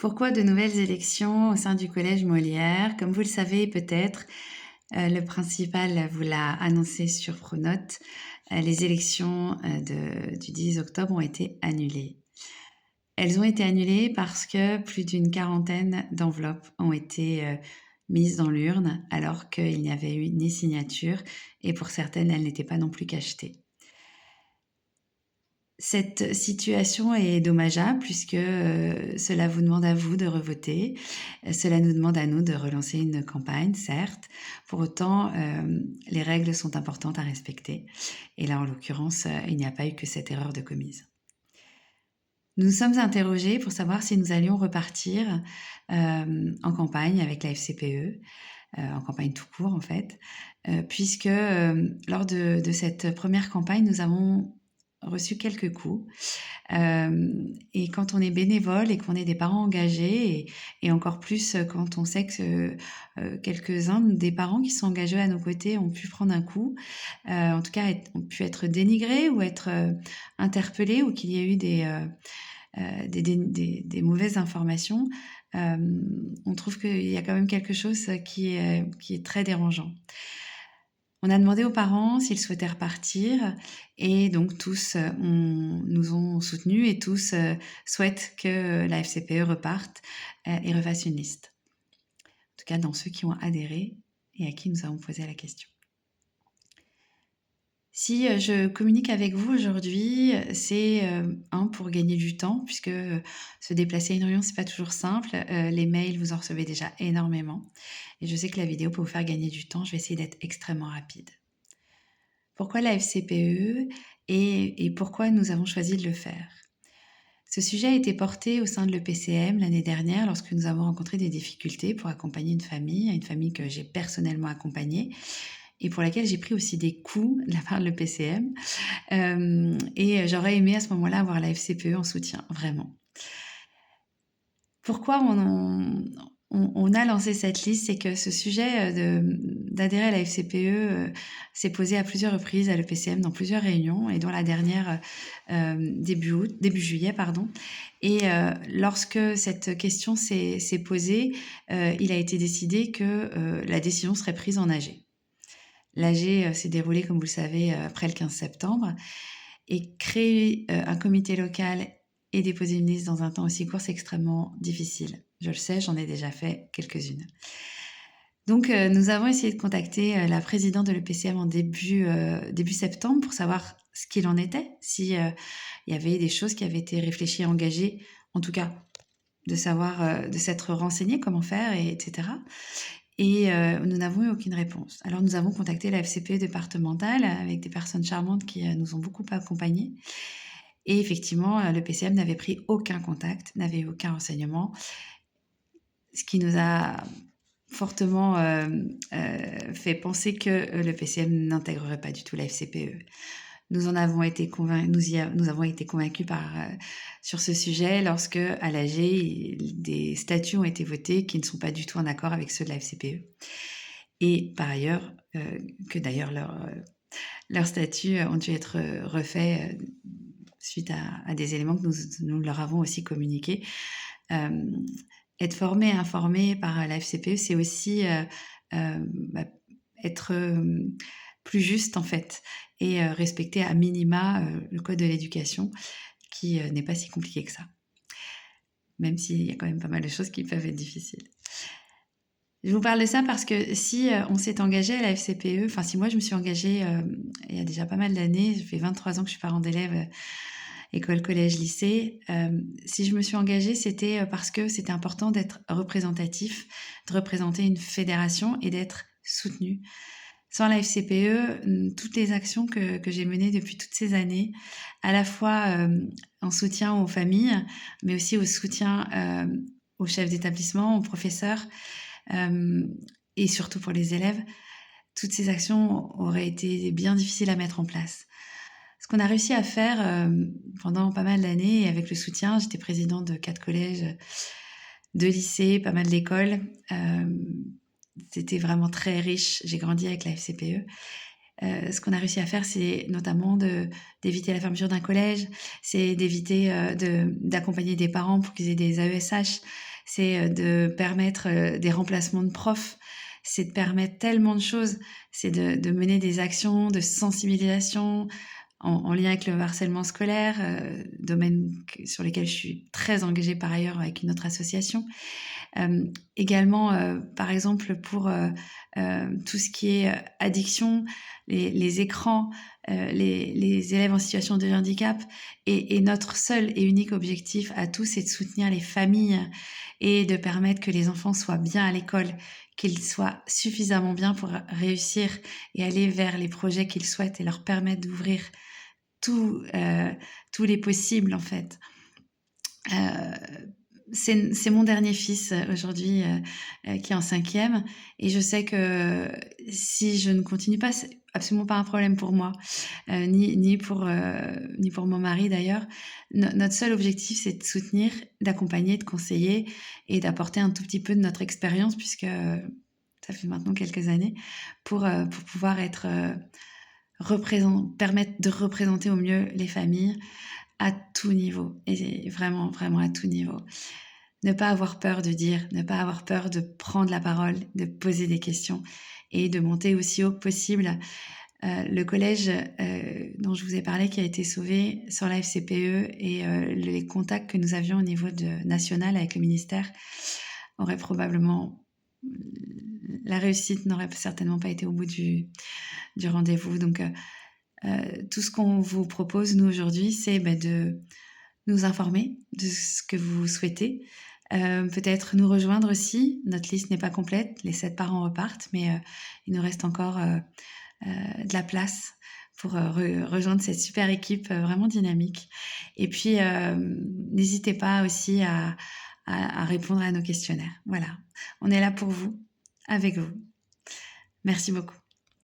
Pourquoi de nouvelles élections au sein du collège Molière? Comme vous le savez peut-être, le principal vous l'a annoncé sur Pronote, les élections, du 10 octobre ont été annulées. Elles ont été annulées parce que plus d'une quarantaine d'enveloppes ont été, mises dans l'urne alors qu'il n'y avait eu ni signature et pour certaines, elles n'étaient pas non plus cachetées. Cette situation est dommageable puisque, cela vous demande à vous de revoter. Cela nous demande à nous de relancer une campagne, certes. Pour autant, les règles sont importantes à respecter et là, en l'occurrence, il n'y a pas eu que cette erreur de commise. Nous nous sommes interrogés pour savoir si nous allions repartir, en campagne avec la FCPE, en campagne tout court en fait, puisque, lors de cette première campagne, nous avons reçu quelques coups. Et quand on est bénévole et qu'on est des parents engagés et encore plus, quand on sait que, quelques-uns des parents qui sont engagés à nos côtés ont pu prendre un coup, en tout cas ont pu être dénigrés ou être, interpellés ou qu'il y ait eu des mauvaises informations, on trouve qu'il y a quand même quelque chose qui est très dérangeant. On a demandé aux parents s'ils souhaitaient repartir et donc tous, nous ont soutenus et tous, souhaitent que la FCPE reparte, et refasse une liste. En tout cas, dans ceux qui ont adhéré et à qui nous avons posé la question. Si, je communique avec vous aujourd'hui, c'est, pour gagner du temps puisque, se déplacer à une réunion, c'est pas toujours simple. Les mails, vous en recevez déjà énormément et je sais que la vidéo peut vous faire gagner du temps. Je vais essayer d'être extrêmement rapide. Pourquoi la FCPE et pourquoi nous avons choisi de le faire? Ce sujet a été porté au sein de l'EPCM l'année dernière lorsque nous avons rencontré des difficultés pour accompagner une famille que j'ai personnellement accompagnée et pour laquelle j'ai pris aussi des coups de la part de l'EPCM. Et j'aurais aimé à ce moment-là avoir la FCPE en soutien, vraiment. Pourquoi on a lancé cette liste, c'est que ce sujet d'adhérer à la FCPE s'est posé à plusieurs reprises à l'EPCM dans plusieurs réunions et dont la dernière début juillet, pardon. Et lorsque cette question s'est posée, il a été décidé que la décision serait prise en AG. L'AG s'est déroulé, comme vous le savez, après le 15 septembre et créer un comité local et déposer une liste dans un temps aussi court, c'est extrêmement difficile. Je le sais, j'en ai déjà fait quelques-unes. Donc, nous avons essayé de contacter la présidente de l'EPCM en début septembre pour savoir ce qu'il en était, si il y avait des choses qui avaient été réfléchies et engagées, en tout cas de savoir, de s'être renseigné comment faire, etc. Et nous n'avons eu aucune réponse. Alors nous avons contacté la FCPE départementale avec des personnes charmantes qui nous ont beaucoup accompagnés. Et effectivement, le PCM n'avait pris aucun contact, n'avait eu aucun renseignement, ce qui nous a fortement fait penser que le PCM n'intégrerait pas du tout la FCPE. Nous avons été convaincus sur ce sujet lorsque, à l'AG, des statuts ont été votés qui ne sont pas du tout en accord avec ceux de la FCPE. Et par ailleurs, que d'ailleurs leurs statuts ont dû être refaits suite à des éléments que nous leur avons aussi communiqués. Être formé et informé par la FCPE, c'est aussi être plus juste en fait et respecter à minima le code de l'éducation qui n'est pas si compliqué que ça. Même s'il y a quand même pas mal de choses qui peuvent être difficiles. Je vous parle de ça parce que si on s'est engagé à la FCPE, enfin si moi je me suis engagée il y a déjà pas mal d'années, ça fait 23 ans que je suis parent d'élèves école, collège, lycée. Si je me suis engagée, c'était parce que c'était important d'être représentatif, de représenter une fédération et d'être soutenu. Sans la FCPE, toutes les actions que j'ai menées depuis toutes ces années, à la fois en soutien aux familles, mais aussi au soutien aux chefs d'établissement, aux professeurs, et surtout pour les élèves, toutes ces actions auraient été bien difficiles à mettre en place. Ce qu'on a réussi à faire pendant pas mal d'années, et avec le soutien, j'étais présidente de 4 collèges, 2 lycées, pas mal d'écoles. C'était vraiment très riche. J'ai grandi avec la FCPE. Ce qu'on a réussi à faire, c'est notamment d'éviter la fermeture d'un collège, c'est d'éviter d'accompagner des parents pour qu'ils aient des AESH, c'est de permettre des remplacements de profs, c'est de permettre tellement de choses, c'est de mener des actions de sensibilisation en lien avec le harcèlement scolaire, domaine sur lequel je suis très engagée par ailleurs avec une autre association. Également, par exemple, pour tout ce qui est addiction, les écrans, les élèves en situation de handicap. Et notre seul et unique objectif à tous, c'est de soutenir les familles et de permettre que les enfants soient bien à l'école, qu'ils soient suffisamment bien pour réussir et aller vers les projets qu'ils souhaitent et leur permettre d'ouvrir tous les possibles, en fait. C'est mon dernier fils aujourd'hui qui est en 5e, et je sais que si je ne continue pas, c'est absolument pas un problème pour moi, ni pour mon mari d'ailleurs. Notre seul objectif, c'est de soutenir, d'accompagner, de conseiller et d'apporter un tout petit peu de notre expérience, puisque ça fait maintenant quelques années, pour pouvoir être permettre de représenter au mieux les familles à tout niveau, et vraiment, vraiment à tout niveau. Ne pas avoir peur de dire, ne pas avoir peur de prendre la parole, de poser des questions et de monter aussi haut que possible. Le collège dont je vous ai parlé, qui a été sauvé sur la FCPE, et les contacts que nous avions au niveau national avec le ministère, auraient probablement... La réussite n'aurait certainement pas été au bout du rendez-vous. Donc, tout ce qu'on vous propose, nous, aujourd'hui, c'est de nous informer de ce que vous souhaitez. Peut-être nous rejoindre aussi. Notre liste n'est pas complète, les 7 parents repartent, mais il nous reste encore de la place pour rejoindre cette super équipe vraiment dynamique. Et puis, n'hésitez pas aussi à répondre à nos questionnaires. Voilà, on est là pour vous, avec vous. Merci beaucoup.